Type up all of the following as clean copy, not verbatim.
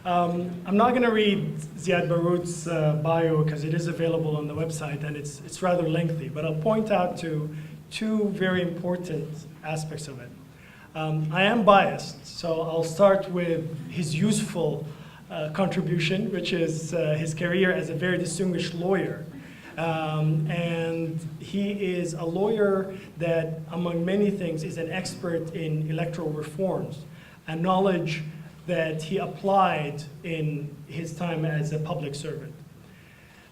I'm not going to read Ziyad Baroud's bio because it is available on the website and it's rather lengthy, but I'll point out to two very important aspects of it. I am biased, so I'll start with his useful contribution, which is his career as a very distinguished lawyer. And he is a lawyer that, among many things, is an expert in electoral reforms, a knowledge that he applied in his time as a public servant.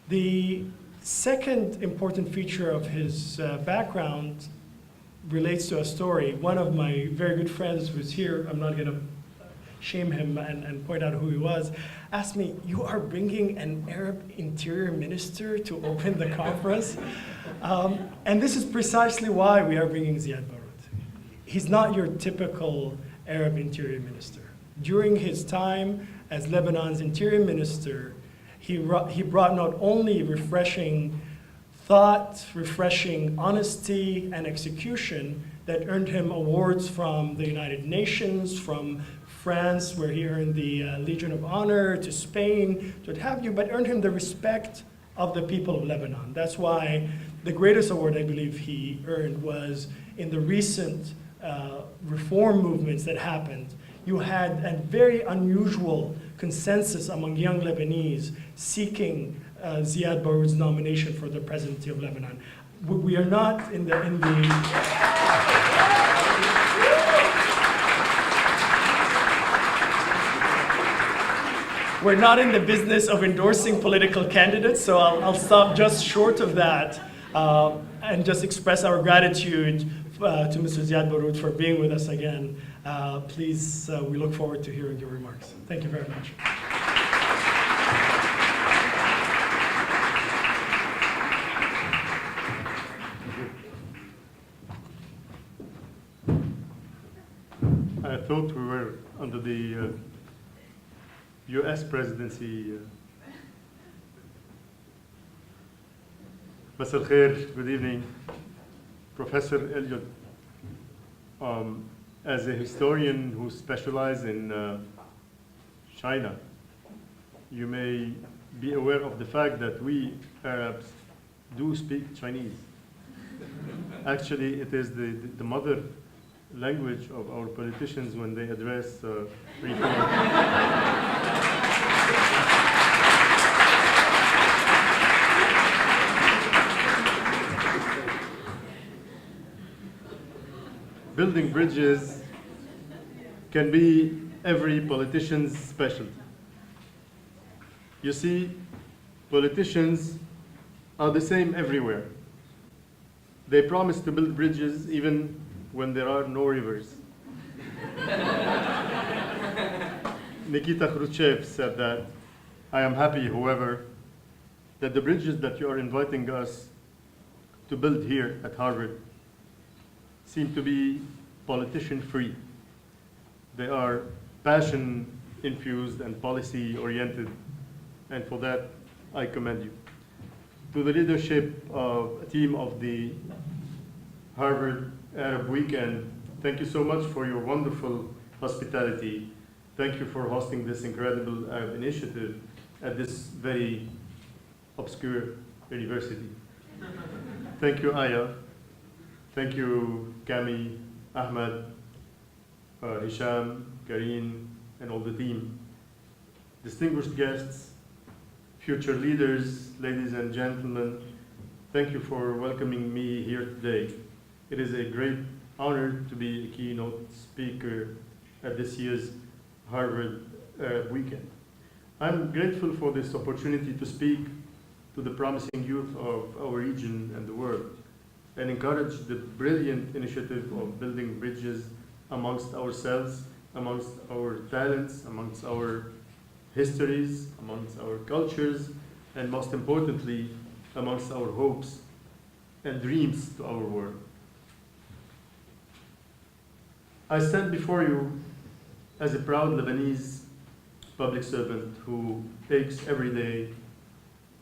The second important feature of his background relates to a story. One of my very good friends who's here, I'm not going to shame him and point out who he was, asked me, "You are bringing an Arab interior minister to open the conference?" And this is precisely why we are bringing Ziyad Baroud. He's not your typical Arab interior minister. During his time as Lebanon's interior minister, he brought not only refreshing thought, refreshing honesty and execution that earned him awards from the United Nations, from France, where he earned the Legion of Honor, to Spain, to what have you, but earned him the respect of the people of Lebanon. That's why the greatest award I believe he earned was in the recent reform movements that happened. You had a very unusual consensus among young Lebanese seeking Ziyad Baroud's nomination for the presidency of Lebanon. We are not in the we're not in the business of endorsing political candidates, so I'll stop just short of that and just express our gratitude to Mr. Ziyad Baroud for being with us again. Please, we look forward to hearing your remarks. Thank you very much. I thought we were under the US presidency. Masal Khair, good evening. Professor Elliot, as a historian who specializes in China, you may be aware of the fact that we Arabs do speak Chinese. Actually, it is the mother language of our politicians when they address reform. Building bridges can be every politician's specialty. You see, politicians are the same everywhere. They promise to build bridges even when there are no rivers. Nikita Khrushchev said that, "I am happy, however, that the bridges that you are inviting us to build here at Harvard seem to be politician-free. They are passion-infused and policy-oriented, and for that, I commend you." To the leadership of a team of the Harvard Arab Weekend, thank you so much for your wonderful hospitality. Thank you for hosting this incredible Arab initiative at this very obscure university. Thank you, Aya. Thank you, Kami, Ahmed, Hisham, Karine, and all the team. Distinguished guests, future leaders, ladies and gentlemen, thank you for welcoming me here today. It is a great honor to be a keynote speaker at this year's Harvard Weekend. I'm grateful for this opportunity to speak to the promising youth of our region and the world, and encourage the brilliant initiative of building bridges amongst ourselves, amongst our talents, amongst our histories, amongst our cultures, and most importantly, amongst our hopes and dreams to our world. I stand before you as a proud Lebanese public servant who aches every day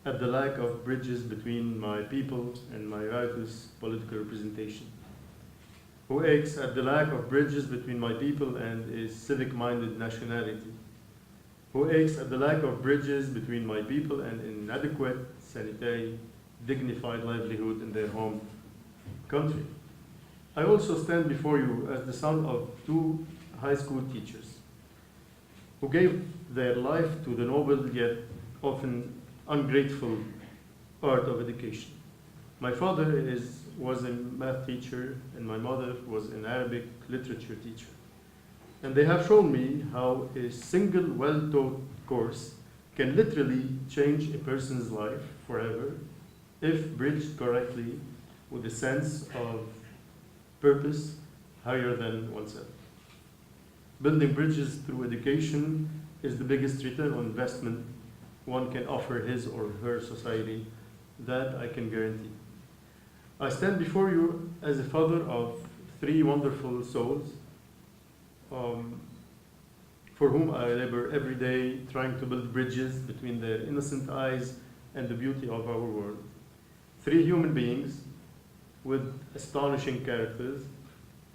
at the lack of bridges between my people and my righteous political representation, who aches at the lack of bridges between my people and a civic-minded nationality, who aches at the lack of bridges between my people and inadequate sanitary, dignified livelihood in their home country. I also stand before you as the son of two high school teachers who gave their life to the noble yet often ungrateful art of education. My father was a math teacher and my mother was an Arabic literature teacher. And they have shown me how a single well-taught course can literally change a person's life forever if bridged correctly with a sense of purpose higher than oneself. Building bridges through education is the biggest return on investment one can offer his or her society. That I can guarantee. I stand before you as a father of three wonderful souls for whom I labor every day trying to build bridges between their innocent eyes and the beauty of our world. Three human beings with astonishing characters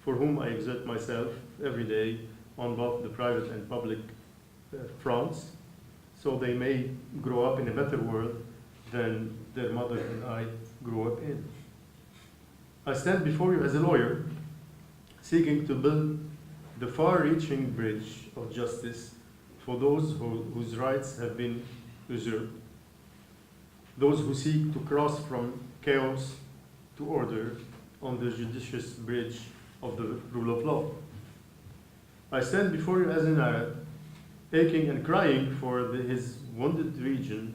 for whom I exert myself every day on both the private and public fronts, so they may grow up in a better world than their mother and I grew up in. I stand before you as a lawyer, seeking to build the far-reaching bridge of justice for those whose rights have been usurped, those who seek to cross from chaos to order on the judicious bridge of the rule of law. I stand before you as an Arab, aching and crying for his wounded region,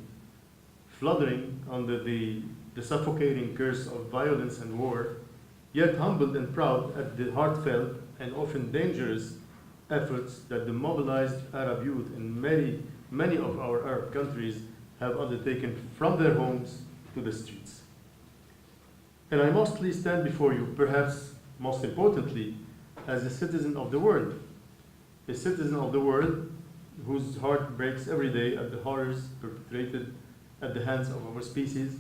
fluttering under the suffocating curse of violence and war, yet humbled and proud at the heartfelt and often dangerous efforts that the mobilized Arab youth in many of our Arab countries have undertaken from their homes to the streets. And I mostly stand before you, perhaps most importantly, as a citizen of the world, a citizen of the world whose heart breaks every day at the horrors perpetrated at the hands of our species,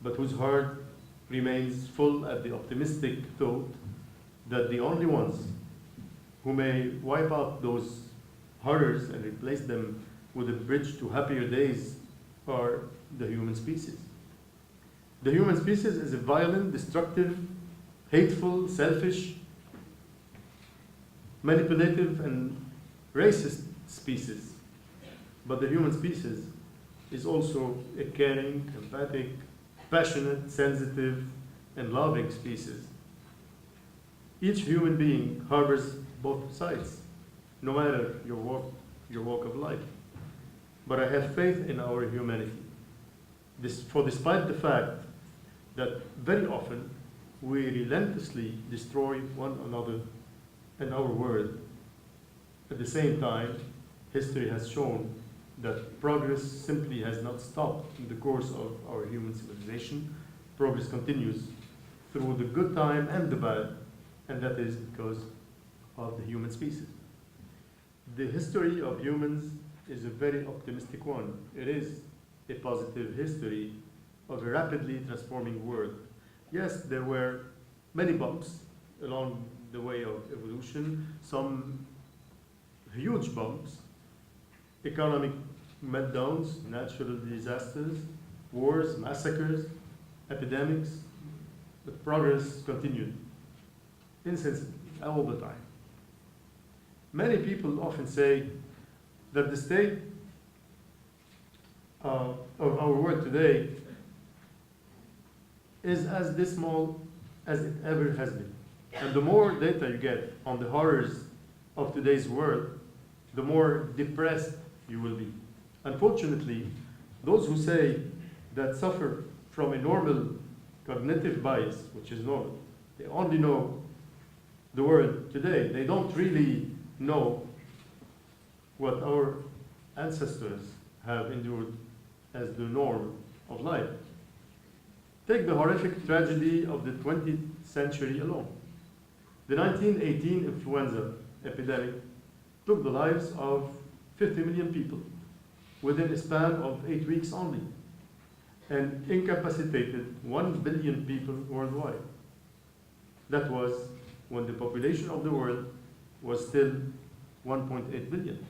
but whose heart remains full at the optimistic thought that the only ones who may wipe out those horrors and replace them with a bridge to happier days are the human species. The human species is a violent, destructive, hateful, selfish, manipulative, and racist species. But the human species is also a caring, empathic, passionate, sensitive, and loving species. Each human being harbors both sides, no matter your walk of life. But I have faith in our humanity. For despite the fact that very often we relentlessly destroy one another and our world, at the same time, history has shown that progress simply has not stopped in the course of our human civilization. Progress continues through the good time and the bad, and that is because of the human species. The history of humans is a very optimistic one. It is a positive history of a rapidly transforming world. Yes, there were many bumps along the way of evolution, some huge bumps, economic meltdowns, natural disasters, wars, massacres, epidemics, but progress continued insensibly all the time. Many people often say that the state of our world today is as dismal as it ever has been. And the more data you get on the horrors of today's world, the more depressed you will be. Unfortunately, those who say that suffer from a normal cognitive bias, which is normal, they only know the world today. They don't really know what our ancestors have endured as the norm of life. Take the horrific tragedy of the 20th century alone. The 1918 influenza epidemic took the lives of 50 million people within a span of 8 weeks only, and incapacitated 1 billion people worldwide. That was when the population of the world was still 1.8 billion.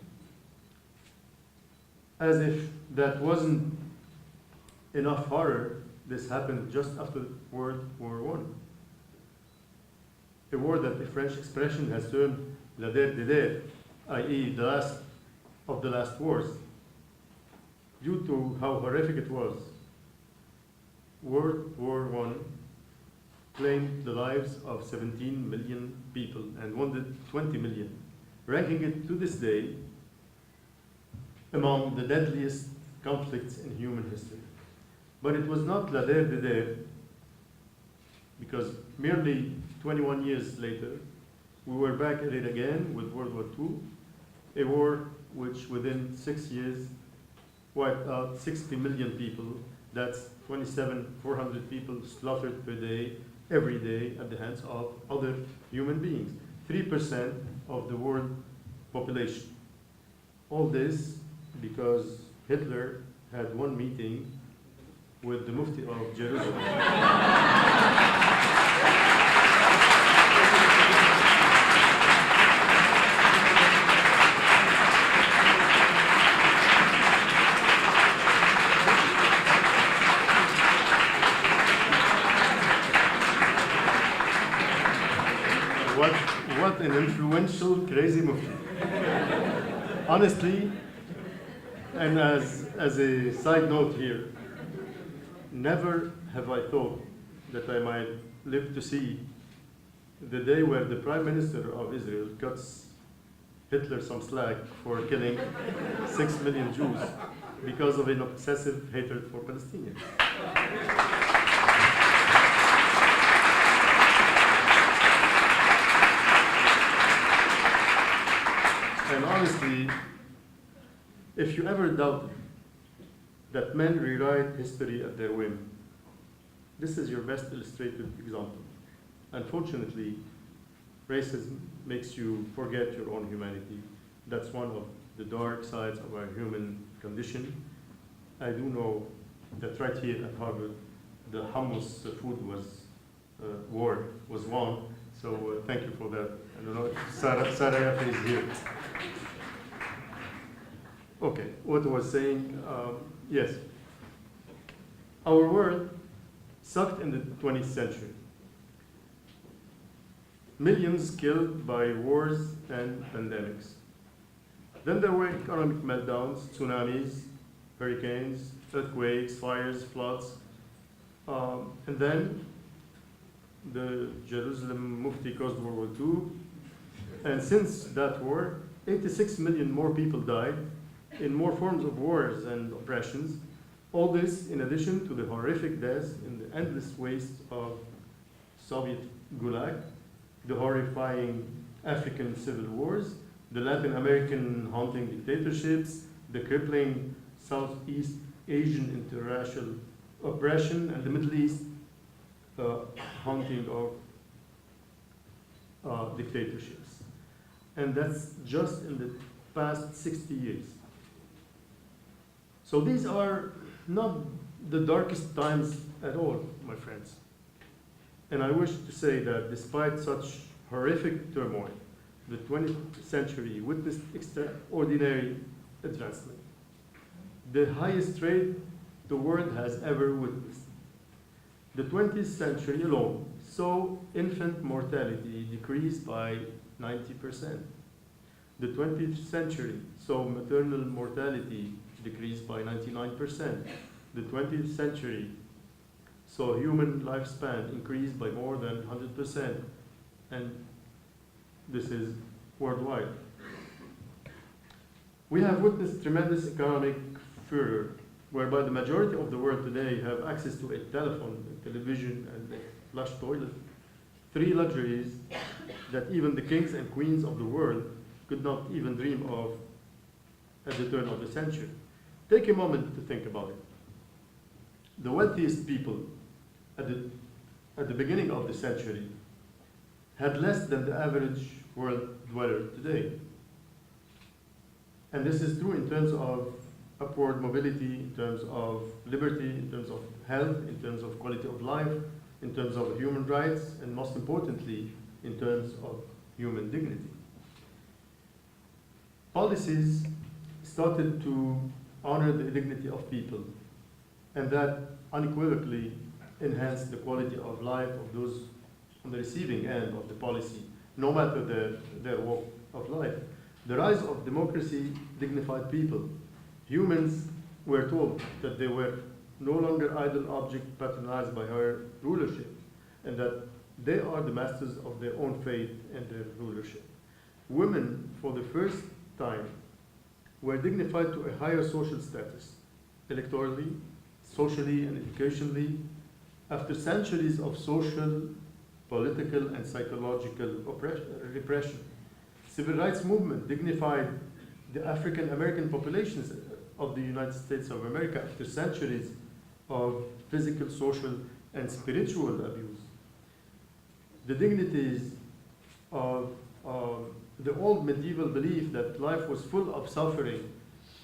As if that wasn't enough horror, this happened just after World War I. A word that the French expression has termed la guerre des guerres, i.e. the last of the last wars, due to how horrific it was. World War I claimed the lives of 17 million people and wounded 20 million, ranking it to this day among the deadliest conflicts in human history. But it was not la guerre des guerres, because merely 21 years later, we were back at it again with World War II, a war which within 6 years wiped out 60 million people. That's 27,400 people slaughtered per day, every day, at the hands of other human beings. 3% of the world population. All this because Hitler had one meeting with the Mufti of Jerusalem. What an influential, crazy Mufti. Honestly, and as a side note here, never have I thought that I might live to see the day where the Prime Minister of Israel cuts Hitler some slack for killing 6 million Jews because of an obsessive hatred for Palestinians. And honestly, if you ever doubted that men rewrite history at their whim, this is your best illustrated example. Unfortunately, racism makes you forget your own humanity. That's one of the dark sides of our human condition. I do know that right here at Harvard, the hummus food war was won, so thank you for that. I don't know if Sarah Yafe is here. Okay, what I was saying, yes. Our world sucked in the 20th century. Millions killed by wars and pandemics. Then there were economic meltdowns, tsunamis, hurricanes, earthquakes, fires, floods. And then the Jerusalem Mufti caused World War II. And since that war, 86 million more people died in more forms of wars and oppressions. All this in addition to the horrific deaths in the endless waste of Soviet Gulag, the horrifying African civil wars, the Latin American haunting dictatorships, the crippling Southeast Asian interracial oppression, and the Middle East haunting of dictatorships. And that's just in the past 60 years. So these are not the darkest times at all, my friends. And I wish to say that despite such horrific turmoil, the 20th century witnessed extraordinary advancement, the highest rate the world has ever witnessed. The 20th century alone saw infant mortality decrease by 90%. The 20th century saw maternal mortality decrease by 99%. The 20th century saw human lifespan increase by more than 100%. And this is worldwide. We have witnessed tremendous economic furor, whereby the majority of the world today have access to a telephone, a television, and a flush toilet. 3 luxuries that even the kings and queens of the world could not even dream of at the turn of the century. Take a moment to think about it. The wealthiest people at the beginning of the century had less than the average world dweller today. And this is true in terms of upward mobility, in terms of liberty, in terms of health, in terms of quality of life, in terms of human rights, and most importantly, in terms of human dignity. Policies started to honor the dignity of people, and that unequivocally enhance the quality of life of those on the receiving end of the policy, no matter their walk of life. The rise of democracy dignified people. Humans were told that they were no longer idle objects patronized by her rulership, and that they are the masters of their own fate and their rulership. Women, for the first time, were dignified to a higher social status, electorally, socially, and educationally, after centuries of social, political, and psychological repression. Civil rights movement dignified the African American populations of the United States of America after centuries of physical, social, and spiritual abuse. The dignities of the old medieval belief that life was full of suffering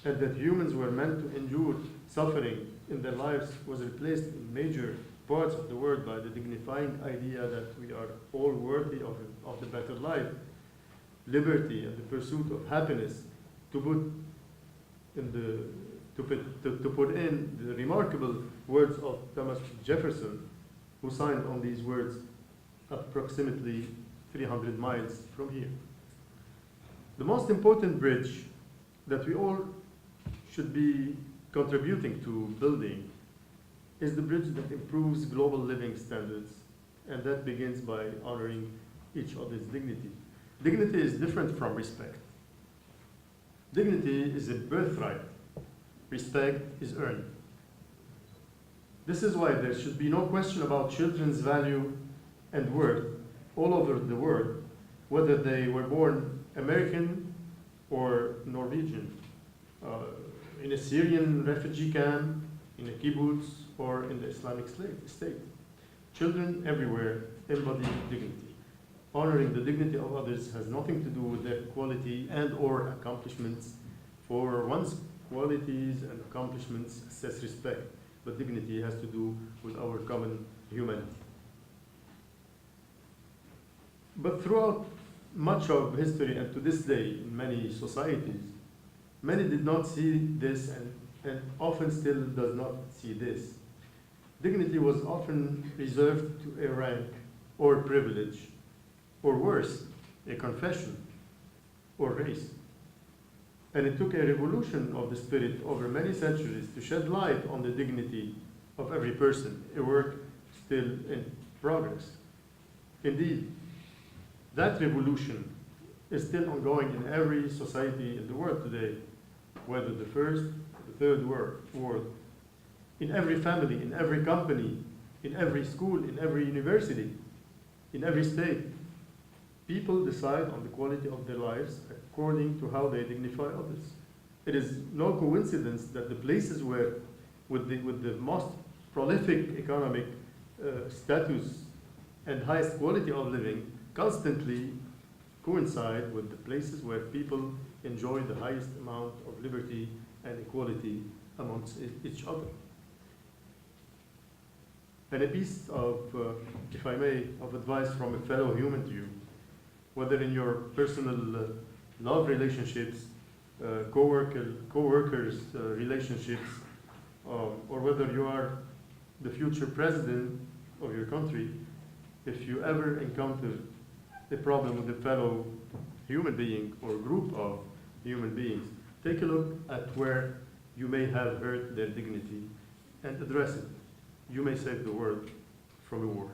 and that humans were meant to endure suffering in their lives was replaced in major parts of the world by the dignifying idea that we are all worthy of the better life, liberty, and the pursuit of happiness. To put in the remarkable words of Thomas Jefferson, who signed on these words approximately 300 miles from here. The most important bridge that we all should be contributing to building is the bridge that improves global living standards, and that begins by honoring each other's dignity. Dignity is different from respect. Dignity is a birthright. Respect is earned. This is why there should be no question about children's value and worth all over the world, whether they were born American or Norwegian, in a Syrian refugee camp, in a kibbutz, or in the Islamic state. Children everywhere embody dignity. Honoring the dignity of others has nothing to do with their quality and or accomplishments. For one's qualities and accomplishments assess respect, but dignity has to do with our common humanity. But throughout much of history and to this day in many societies, many did not see this and often still does not see this. Dignity was often reserved to a rank or privilege, or worse, a confession or race. And it took a revolution of the spirit over many centuries to shed light on the dignity of every person, a work still in progress. Indeed, that revolution is still ongoing in every society in the world today, whether the first or the third world, in every family, in every company, in every school, in every university, in every state. People decide on the quality of their lives according to how they dignify others. It is no coincidence that the places where, with the most prolific economic status and highest quality of living, constantly coincide with the places where people enjoy the highest amount of liberty and equality amongst each other. And a piece of, if I may, of advice from a fellow human to you, whether in your personal love relationships, co-workers relationships, or whether you are the future president of your country, if you ever encounter a problem with a fellow human being or group of human beings, take a look at where you may have hurt their dignity and address it. You may save the world from a war.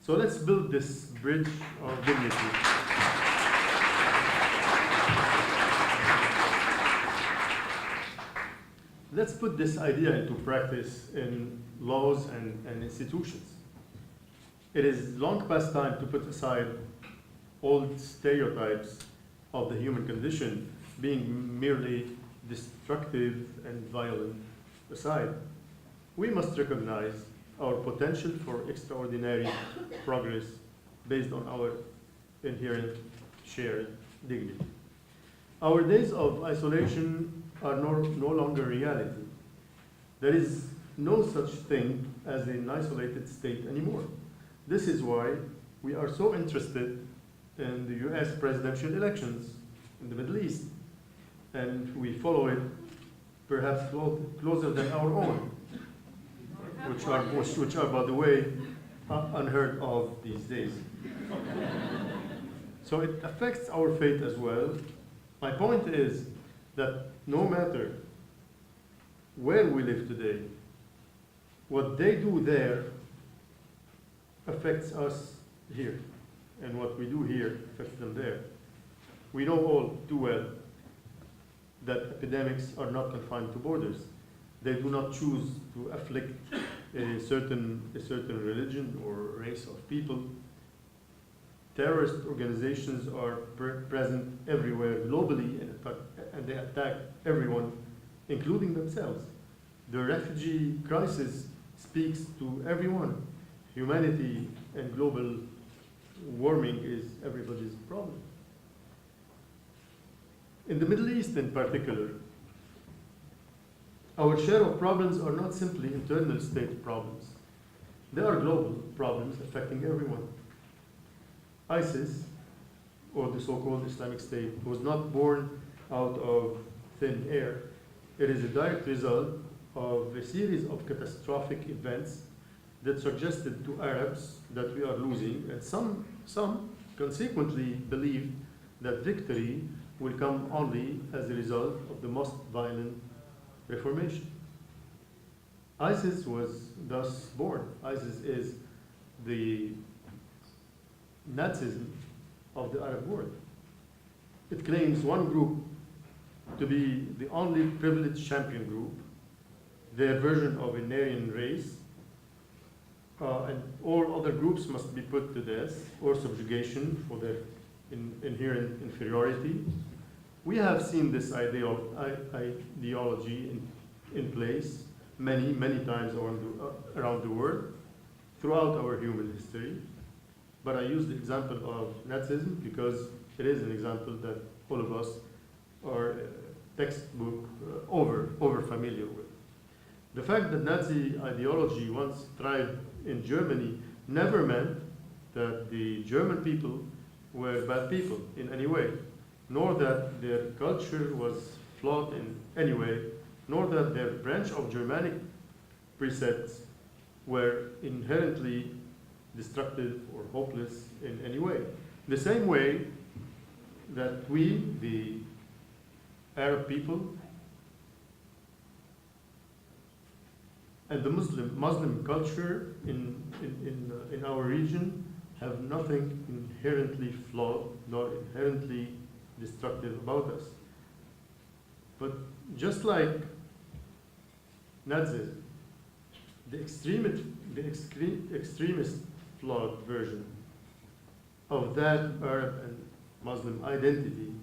So let's build this bridge of dignity. Let's put this idea into practice in laws and institutions. It is long past time to put aside old stereotypes of the human condition being merely destructive and violent aside. We must recognize our potential for extraordinary progress based on our inherent shared dignity. Our days of isolation are no longer reality. There is no such thing as an isolated state anymore. This is why we are so interested in the US presidential elections in the Middle East. And we follow it perhaps closer than our own, which are, by the way, unheard of these days. So it affects our fate as well. My point is that no matter where we live today, what they do there affects us here, and what we do here affects them there. We know all too well that epidemics are not confined to borders. They do not choose to afflict a certain religion or race of people. Terrorist organizations are present everywhere globally, and they attack everyone, including themselves. The refugee crisis speaks to everyone. Humanity and global warming is everybody's problem. In the Middle East in particular, our share of problems are not simply internal state problems. They are global problems affecting everyone. ISIS, or the so-called Islamic State, was not born out of thin air. It is a direct result of a series of catastrophic events that suggested to Arabs that we are losing, and some consequently believed that victory will come only as a result of the most violent reformation. ISIS was thus born. ISIS is the Nazism of the Arab world. It claims one group to be the only privileged champion group, their version of an Aryan race, and all other groups must be put to death or subjugation for their inherent inferiority. We have seen this ideology in place many times around the world throughout our human history. But I use the example of Nazism because it is an example that all of us are textbook over familiar with. The fact that Nazi ideology once thrived in Germany never meant that the German people were bad people in any way, nor that their culture was flawed in any way, nor that their branch of Germanic precepts were inherently destructive or hopeless in any way. The same way that we, the Arab people, and the Muslim culture in our region have nothing inherently flawed nor inherently destructive about us. But just like Nazism, the extremist flawed version of that Arab and Muslim identity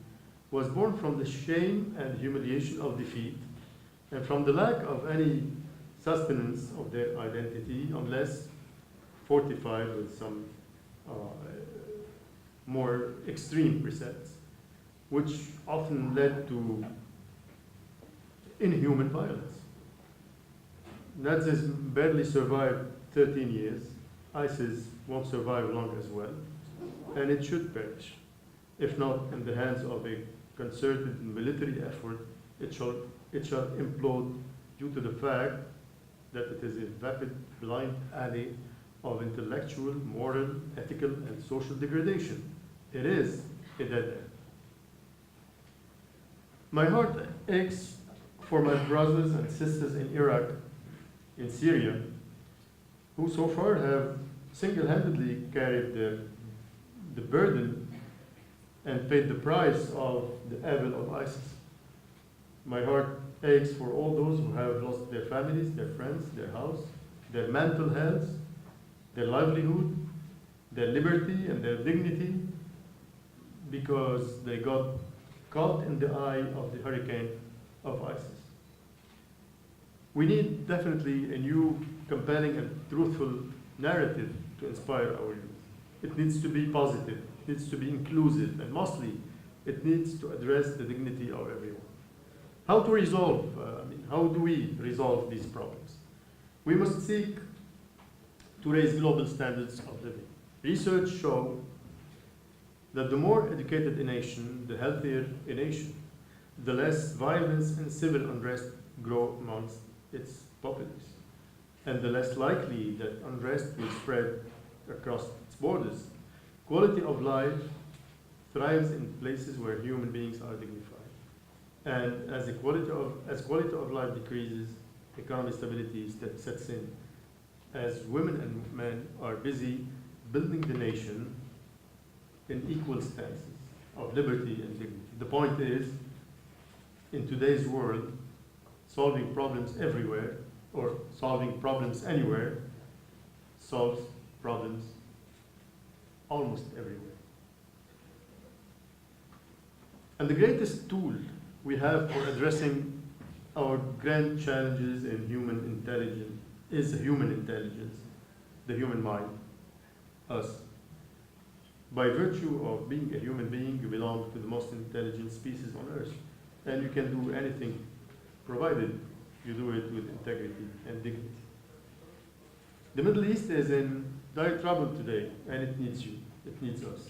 was born from the shame and humiliation of defeat and from the lack of any sustenance of their identity unless fortified with some more extreme precepts, which often led to inhuman violence. Nazism barely survived 13 years. ISIS won't survive long as well, and it should perish. If not in the hands of a concerted military effort, it shall implode due to the fact that it is a vapid, blind alley of intellectual, moral, ethical, and social degradation. It is a dead end. My heart aches for my brothers and sisters in Iraq, in Syria, who so far have single-handedly carried the burden and paid the price of the evil of ISIS. My heart aches for all those who have lost their families, their friends, their house, their mental health, their livelihood, their liberty and their dignity, because they got caught in the eye of the hurricane of ISIS. We need definitely a new, compelling and truthful narrative to inspire our youth. It needs to be positive, it needs to be inclusive, and mostly it needs to address the dignity of everyone. How to resolve, how do we resolve these problems? We must seek to raise global standards of living. Research shows that the more educated a nation, the healthier a nation. the less violence and civil unrest grow amongst its populace, and the less likely that unrest will spread across its borders. Quality of life thrives in places where human beings are dignified. And as quality of life decreases, economic stability sets in. As women and men are busy building the nation in equal stances of liberty and dignity. The point is, in today's world, solving problems everywhere, or solving problems anywhere, solves problems almost everywhere. And the greatest tool we have for addressing our grand challenges in human intelligence is human intelligence, the human mind, us. By virtue of being a human being, you belong to the most intelligent species on earth. And you can do anything, provided you do it with integrity and dignity. The Middle East is in dire trouble today, and it needs you, it needs us.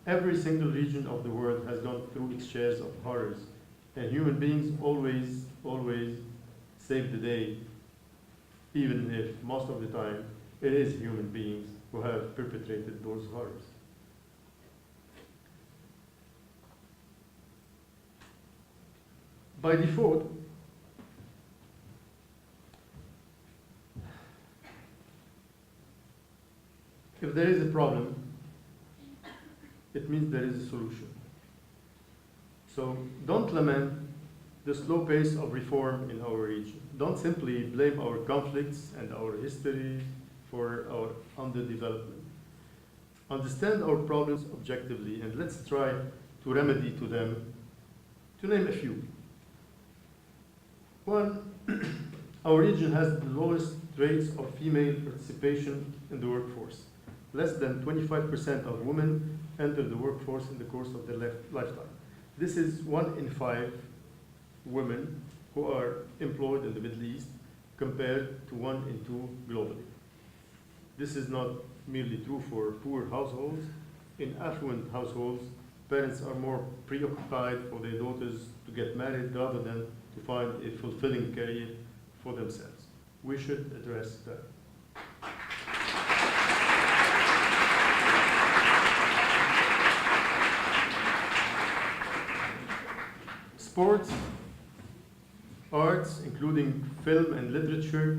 Every single region of the world has gone through its shares of horrors, and human beings always save the day, even if most of the time it is human beings who have perpetrated those horrors. By default, if there is a problem, it means there is a solution. So don't lament the slow pace of reform in our region. Don't simply blame our conflicts and our history for our underdevelopment. Understand our problems objectively, and let's try to remedy to them, to name a few. One, our region has the lowest rates of female participation in the workforce. Less than 25% of women enter the workforce in the course of their lifetime. This is 1 in 5 women who are employed in the Middle East, compared to 1 in 2 globally. This is not merely true for poor households. In affluent households, parents are more preoccupied for their daughters to get married rather than to find a fulfilling career for themselves. We should address that. Sports, arts, including film and literature,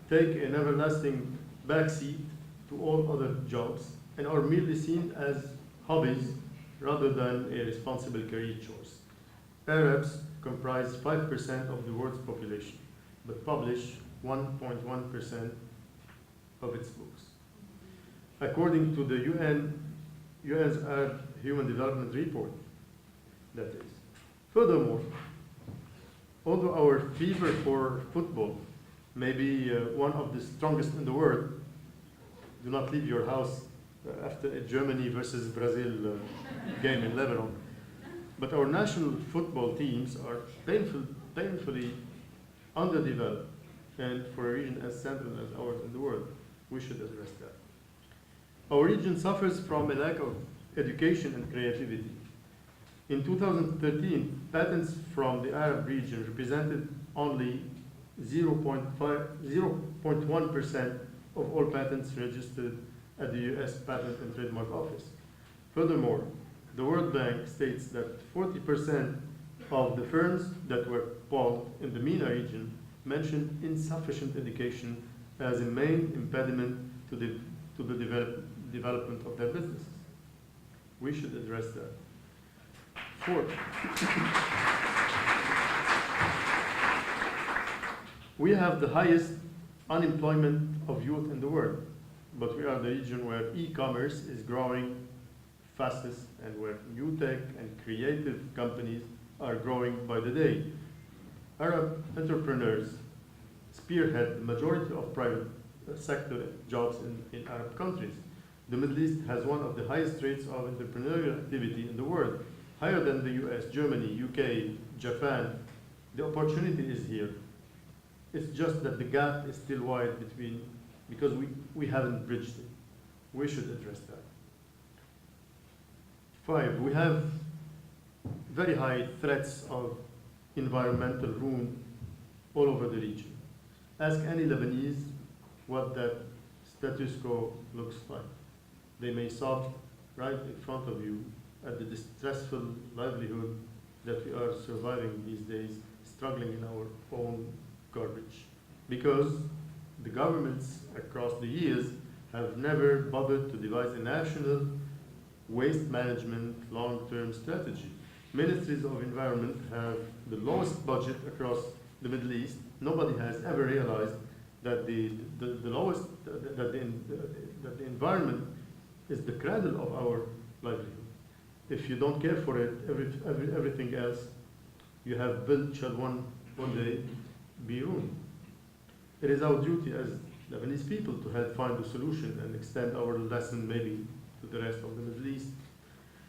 take an everlasting backseat to all other jobs and are merely seen as hobbies rather than a responsible career choice. Arabs comprise 5% of the world's population, but publish 1.1% of its books. According to the UN's Arab Human Development Report, that is. Furthermore, although our fever for football may be one of the strongest in the world, do not leave your house after a Germany versus Brazil game in Lebanon. But our national football teams are painfully underdeveloped, and for a region as central as ours in the world, we should address that. Our region suffers from a lack of education and creativity. In 2013, patents from the Arab region represented only 0.1% of all patents registered at the US Patent and Trademark Office. Furthermore, the World Bank states that 40% of the firms that were polled in the MENA region mentioned insufficient education as a main impediment to the development of their businesses. We should address that. Fourth, we have the highest unemployment of youth in the world, but we are the region where e-commerce is growing fastest and where new tech and creative companies are growing by the day. Arab entrepreneurs spearhead the majority of private sector jobs in Arab countries. The Middle East has one of the highest rates of entrepreneurial activity in the world, higher than the US, Germany, UK, Japan. The opportunity is here. It's just that the gap is still wide because we haven't bridged it. We should address that. 5, we have very high threats of environmental ruin all over the region. Ask any Lebanese what that status quo looks like. They may sob right in front of you at the distressful livelihood that we are surviving these days, struggling in our own garbage. Because the governments across the years have never bothered to devise a national waste management long-term strategy. Ministries of environment have the lowest budget across the Middle East. Nobody has ever realized that the environment is the cradle of our livelihood. If you don't care for it, everything else you have built shall one day be ruined. It is our duty as Lebanese people to help find a solution and extend our lesson maybe to the rest of the Middle East.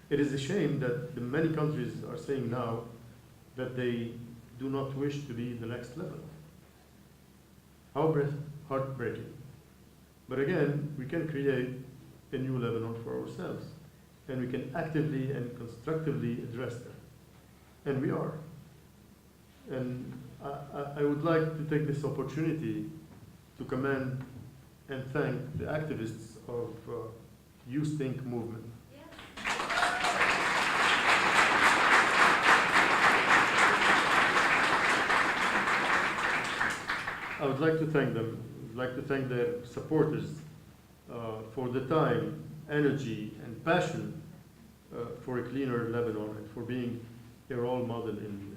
It is a shame that the many countries are saying now that they do not wish to be the next level. How heartbreaking. But again, we can create a new Lebanon for ourselves, and we can actively and constructively address that. And we are. And I would like to take this opportunity to commend and thank the activists of Youth Think movement. I would like to thank them. I'd like to thank their supporters for the time, energy, and passion for a cleaner Lebanon and for being a role model in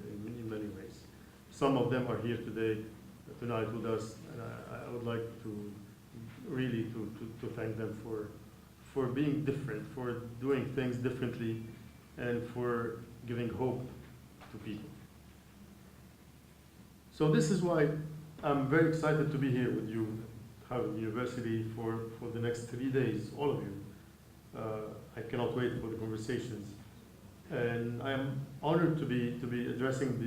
many ways. Some of them are here tonight with us, and I would like to really to thank them for being different, for doing things differently, and for giving hope to people. So this is why I'm very excited to be here with you, Harvard University, for the next 3 days, all of you. I cannot wait for the conversations. And I am honored to be addressing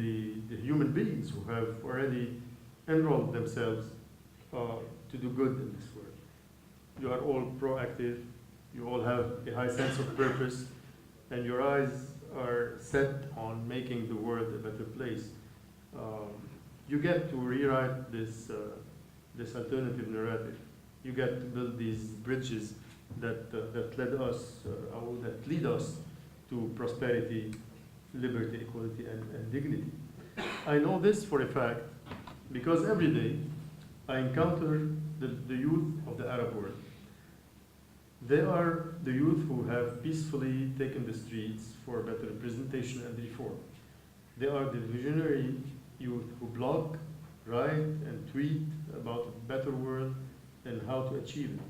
the human beings who have already enrolled themselves to do good in this world. You are all proactive, you all have a high sense of purpose, and your eyes are set on making the world a better place. You get to rewrite this alternative narrative. You get to build these bridges that lead us to prosperity, liberty, equality, and dignity. I know this for a fact because every day I encounter the youth of the Arab world. They are the youth who have peacefully taken the streets for better representation and reform. They are the visionary youth who blog, write, and tweet about a better world and how to achieve it.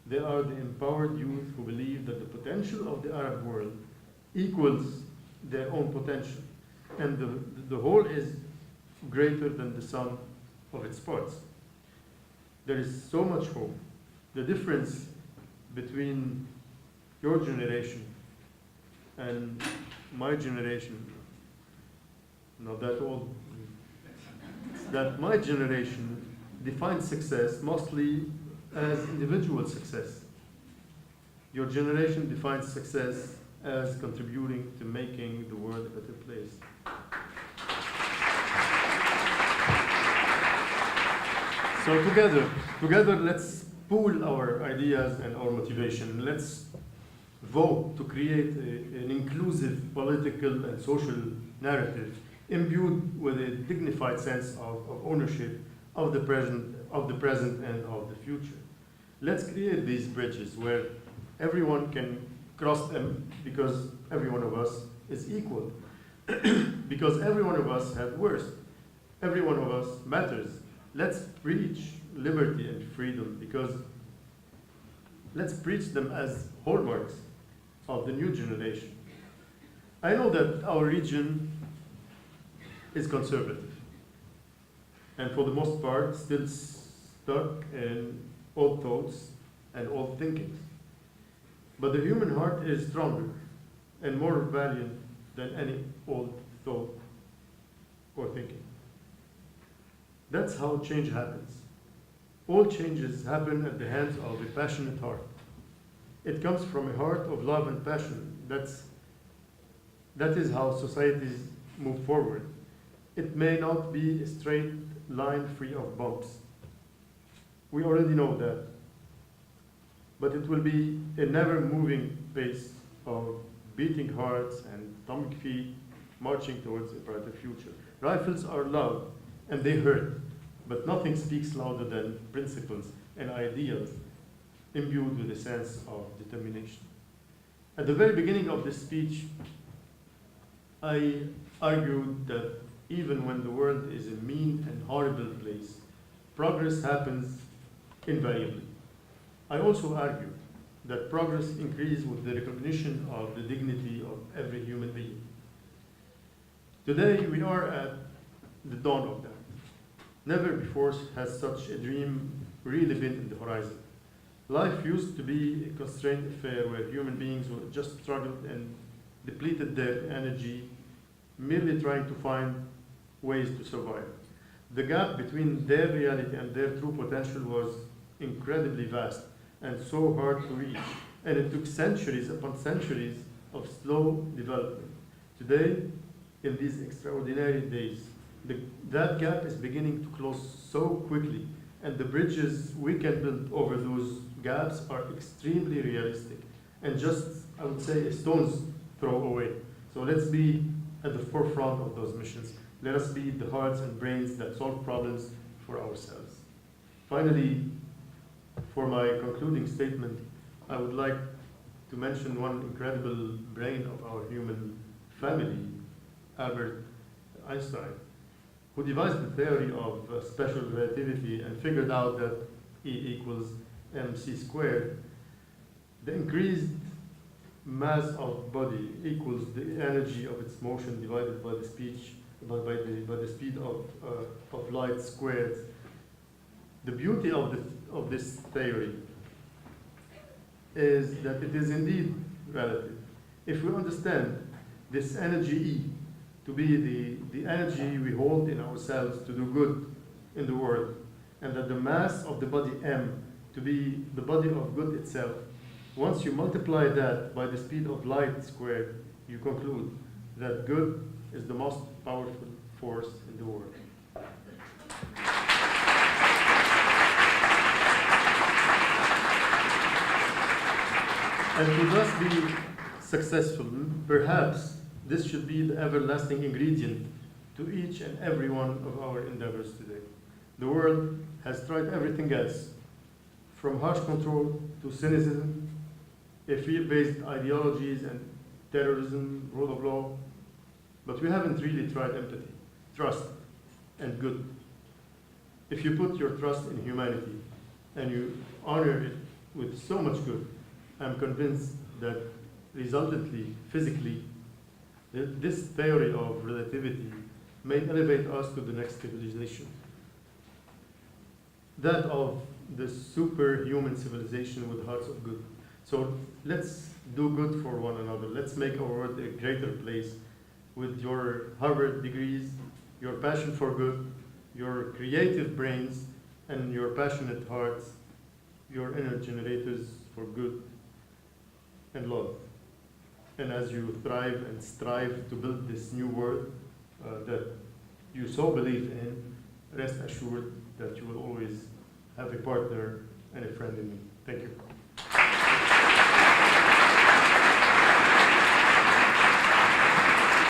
They are the empowered youth who believe that the potential of the Arab world equals their own potential, and the whole is greater than the sum of its parts. There is so much hope. The difference between your generation and my generation, not that old, that my generation defines success mostly as individual success. Your generation defines success as contributing to making the world a better place. So together, let's pool our ideas and our motivation. Let's vote to create an inclusive political and social narrative imbued with a dignified sense of ownership of the present and of the future. Let's create these bridges where everyone can cross them because every one of us is equal. Because every one of us has worth. Every one of us matters. Let's preach liberty and freedom because let's preach them as hallmarks of the new generation. I know that our region is conservative and for the most part still stuck in old thoughts and old thinkings. But the human heart is stronger and more valiant than any old thought or thinking. That's how change happens. All changes happen at the hands of a passionate heart. It comes from a heart of love and passion. That's That is how societies move forward. It may not be a straight line free of bumps. We already know that. But it will be a never-moving pace of beating hearts and atomic feet marching towards a brighter future. Rifles are loud and they hurt, but nothing speaks louder than principles and ideals imbued with a sense of determination. At the very beginning of this speech, I argued that even when the world is a mean and horrible place, progress happens invariably. I also argued that progress increases with the recognition of the dignity of every human being. Today, we are at the dawn of that. Never before has such a dream really been in the horizon. Life used to be a constrained affair where human beings would just struggled and depleted their energy, merely trying to find ways to survive. The gap between their reality and their true potential was incredibly vast and so hard to reach, and it took centuries upon centuries of slow development. Today, in these extraordinary days, that gap is beginning to close so quickly, and the bridges we can build over those gaps are extremely realistic and just, I would say, a stone's throw away. So let's be at the forefront of those missions. Let us be the hearts and brains that solve problems for ourselves. Finally, for my concluding statement, I would like to mention one incredible brain of our human family, Albert Einstein, who devised the theory of special relativity and figured out that E equals mc squared. The increased mass of body equals the energy of its motion divided by the speed of light squared. The beauty of this theory is that it is indeed relative. If we understand this energy E to be the energy we hold in ourselves to do good in the world, and that the mass of the body M to be the body of good itself, once you multiply that by the speed of light squared, you conclude that good is the most powerful force in the world. And to thus be successful, perhaps this should be the everlasting ingredient to each and every one of our endeavors today. The world has tried everything else, from harsh control to cynicism, a fear-based ideologies and terrorism, rule of law, but we haven't really tried empathy, trust, and good. If you put your trust in humanity and you honor it with so much good, I'm convinced that resultantly, physically, this theory of relativity may elevate us to the next civilization. That of the superhuman civilization with hearts of good. So let's do good for one another. Let's make our world a greater place with your Harvard degrees, your passion for good, your creative brains, and your passionate hearts, your inner generators for good and love. And as you thrive and strive to build this new world that you so believe in, rest assured that you will always have a partner and a friend in me. Thank you.